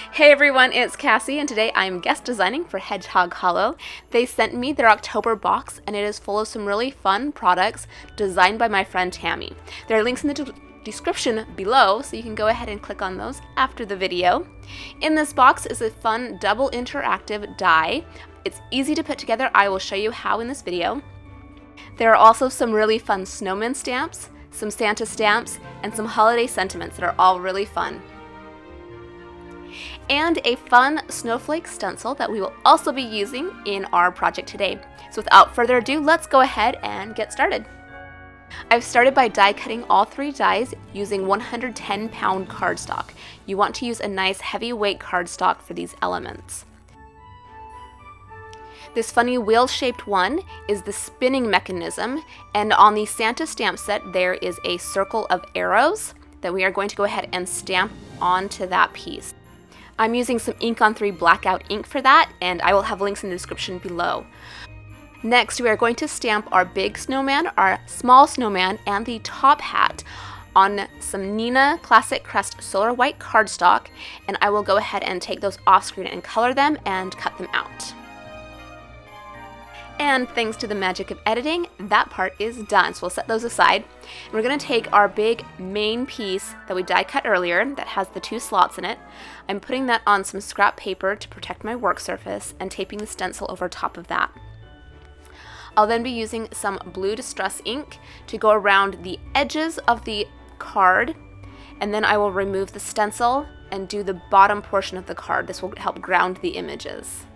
Hey everyone, it's Cassie, and today I'm guest designing for Hedgehog Hollow. They sent me their October box, and it is full of some really fun products designed by my friend Tammy. There are links in the description below, so you can go ahead and click on those after the video. In this box is a fun double interactive die. It's easy to put together. I will show you how in this video. There are also some really fun snowman stamps, some Santa stamps, and some holiday sentiments that are all really fun. And a fun snowflake stencil that we will also be using in our project today. So without further ado, let's go ahead and get started. I've started by die cutting all three dies using 110-pound cardstock. You want to use a nice heavyweight cardstock for these elements. This funny wheel-shaped one is the spinning mechanism, and on the Santa stamp set there is a circle of arrows that we are going to go ahead and stamp onto that piece. I'm using some Ink on 3 blackout ink for that, and I will have links in the description below. Next, we are going to stamp our big snowman, our small snowman, and the top hat on some Nina Classic Crest Solar White cardstock, and I will go ahead and take those off screen and color them and cut them out. And thanks to the magic of editing, that part is done. So we'll set those aside. And we're going to take our big main piece that we die cut earlier that has the 2 slots in it. I'm putting that on some scrap paper to protect my work surface and taping the stencil over top of that. I'll then be using some blue distress ink to go around the edges of the card, and then I will remove the stencil and do the bottom portion of the card. This will help ground the images.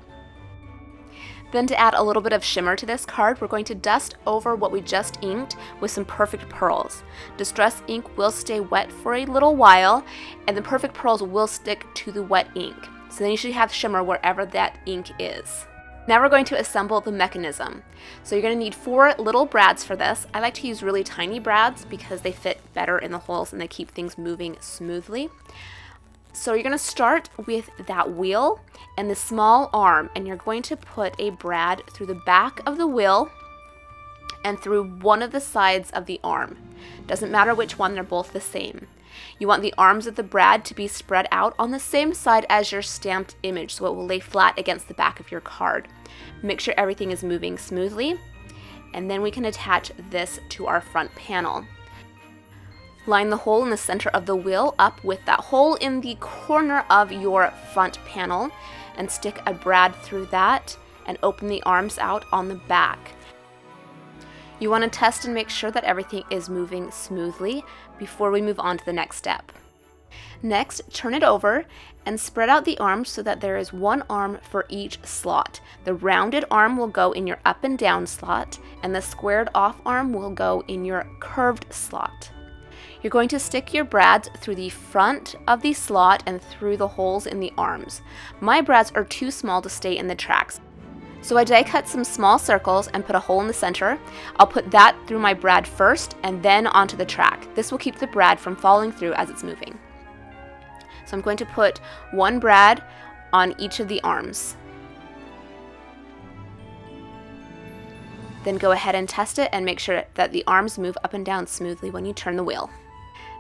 Then to add a little bit of shimmer to this card, we're going to dust over what we just inked with some Perfect Pearls. Distress ink will stay wet for a little while, and the Perfect Pearls will stick to the wet ink. So then you should have shimmer wherever that ink is. Now we're going to assemble the mechanism. So you're going to need 4 little brads for this. I like to use really tiny brads because they fit better in the holes and they keep things moving smoothly. So you're going to start with that wheel and the small arm, and you're going to put a brad through the back of the wheel and through one of the sides of the arm. Doesn't matter which one, they're both the same. You want the arms of the brad to be spread out on the same side as your stamped image, so it will lay flat against the back of your card. Make sure everything is moving smoothly, and then we can attach this to our front panel. Line the hole in the center of the wheel up with that hole in the corner of your front panel and stick a brad through that and open the arms out on the back. You want to test and make sure that everything is moving smoothly before we move on to the next step. Next, turn it over and spread out the arms so that there is one arm for each slot. The rounded arm will go in your up and down slot, and the squared off arm will go in your curved slot. You're going to stick your brads through the front of the slot and through the holes in the arms. My brads are too small to stay in the tracks, so I die cut some small circles and put a hole in the center. I'll put that through my brad first and then onto the track. This will keep the brad from falling through as it's moving. So I'm going to put one brad on each of the arms. Then go ahead and test it and make sure that the arms move up and down smoothly when you turn the wheel.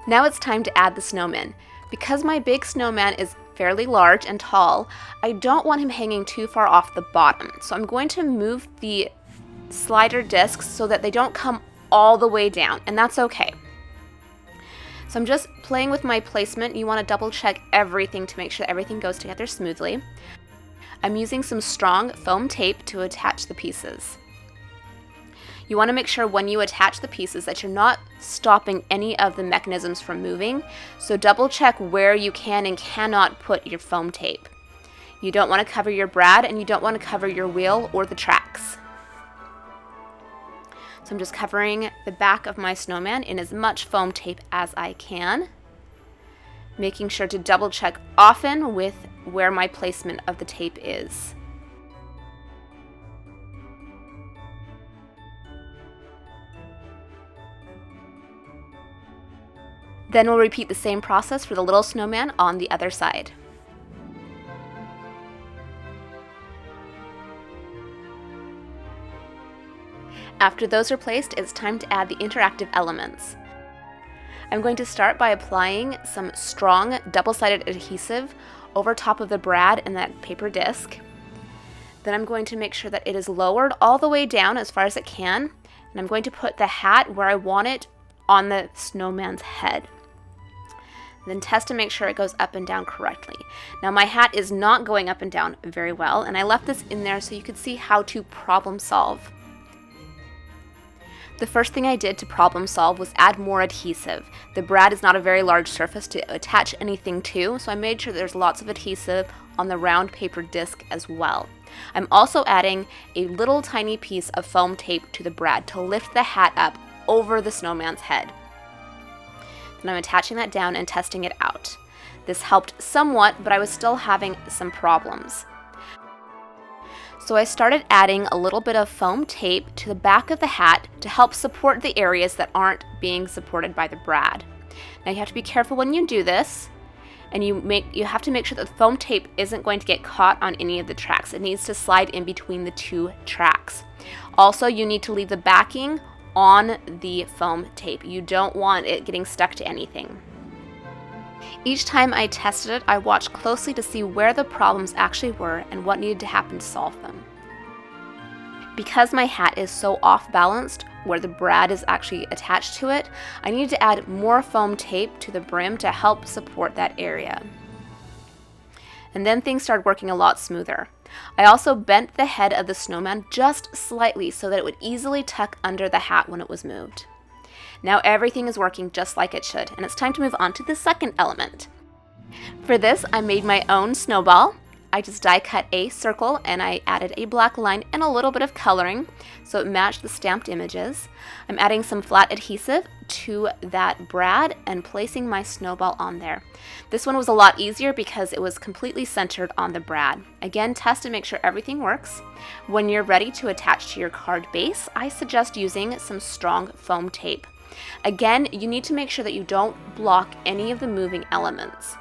Now it's time to add the snowman. Because my big snowman is fairly large and tall, I don't want him hanging too far off the bottom. So I'm going to move the slider discs so that they don't come all the way down, and that's okay. So I'm just playing with my placement. You want to double check everything to make sure everything goes together smoothly. I'm using some strong foam tape to attach the pieces. You want to make sure when you attach the pieces that you're not stopping any of the mechanisms from moving, so double check where you can and cannot put your foam tape. You don't want to cover your brad, and you don't want to cover your wheel or the tracks. So I'm just covering the back of my snowman in as much foam tape as I can, making sure to double check often with where my placement of the tape is. Then we'll repeat the same process for the little snowman on the other side. After those are placed, it's time to add the interactive elements. I'm going to start by applying some strong double-sided adhesive over top of the brad and that paper disc. Then I'm going to make sure that it is lowered all the way down as far as it can, and I'm going to put the hat where I want it on the snowman's head. Then test to make sure it goes up and down correctly. Now my hat is not going up and down very well, and I left this in there so you could see how to problem solve. The first thing I did to problem solve was add more adhesive. The brad is not a very large surface to attach anything to, so I made sure there's lots of adhesive on the round paper disc as well. I'm also adding a little tiny piece of foam tape to the brad to lift the hat up over the snowman's head. Then I'm attaching that down and testing it out. This helped somewhat, but I was still having some problems. So I started adding a little bit of foam tape to the back of the hat to help support the areas that aren't being supported by the brad. Now you have to be careful when you do this, and you have to make sure that the foam tape isn't going to get caught on any of the tracks. It needs to slide in between the two tracks. Also, you need to leave the backing on the foam tape. You don't want it getting stuck to anything. Each time I tested it, I watched closely to see where the problems actually were and what needed to happen to solve them. Because my hat is so off-balanced where the brad is actually attached to it, I needed to add more foam tape to the brim to help support that area. And then things started working a lot smoother. I also bent the head of the snowman just slightly so that it would easily tuck under the hat when it was moved. Now everything is working just like it should, and it's time to move on to the second element. For this, I made my own snowball. I just die cut a circle and I added a black line and a little bit of coloring so it matched the stamped images. I'm adding some flat adhesive to that brad and placing my snowball on there. This one was a lot easier because it was completely centered on the brad. Again, test and make sure everything works. When you're ready to attach to your card base, I suggest using some strong foam tape. Again, you need to make sure that you don't block any of the moving elements.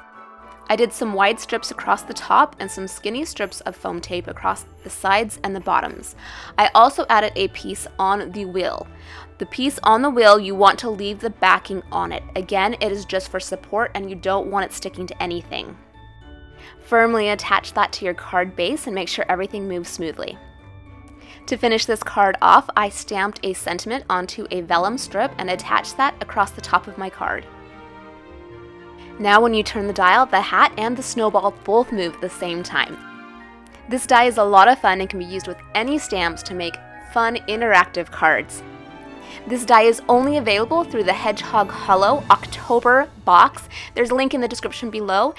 I did some wide strips across the top and some skinny strips of foam tape across the sides and the bottoms. I also added a piece on the wheel. The piece on the wheel, you want to leave the backing on it. Again, it is just for support and you don't want it sticking to anything. Firmly attach that to your card base and make sure everything moves smoothly. To finish this card off, I stamped a sentiment onto a vellum strip and attached that across the top of my card. Now when you turn the dial, the hat and the snowball both move at the same time. This die is a lot of fun and can be used with any stamps to make fun, interactive cards. This die is only available through the Hedgehog Hollow October box. There's a link in the description below.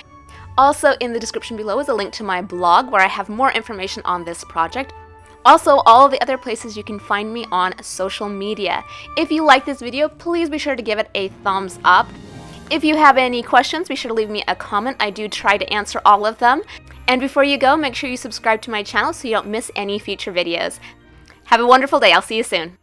Also in the description below is a link to my blog where I have more information on this project. Also, all of the other places you can find me on social media. If you like this video, please be sure to give it a thumbs up. If you have any questions, be sure to leave me a comment. I do try to answer all of them. And before you go, make sure you subscribe to my channel so you don't miss any future videos. Have a wonderful day. I'll see you soon.